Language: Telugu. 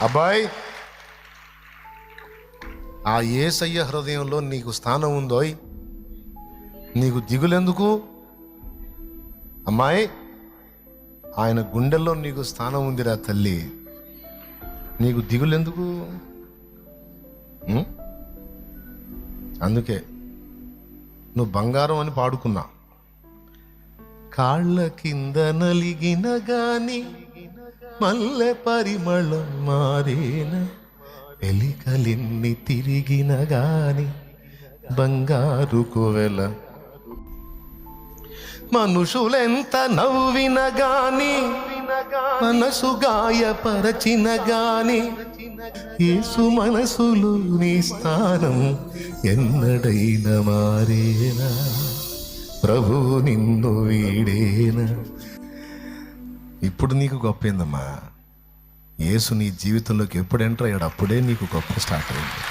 అబ్బాయి, ఆ యేసయ్య హృదయంలో నీకు స్థానం ఉందోయ్, నీకు దిగులెందుకు? అమ్మాయి, ఆయన గుండెల్లో నీకు స్థానం ఉందిరా తల్లి, నీకు దిగులెందుకు? అందుకే నువ్వు బంగారం అని పాడుకున్నా. కాళ్ళ కింద నలిగిన గాని మల్లె పరిమళం మారేన, ఎలికలెన్ని తిరిగిన గాని బంగారు కోవెల, మనుషులెంత నవ్విన గాని మనసు గాయపరచిన గాని యేసు మనసులో నీ స్థానం ఎన్నడైనా మారేనా? ప్రభువు నిన్ను వీడేనా? ఇప్పుడు నీకు గొప్ప ఏందమ్మా? యేసు నీ జీవితంలోకి ఎప్పుడు ఎంటర్ అయ్యాడు, అప్పుడే నీకు గొప్ప స్టార్ట్ అయింది.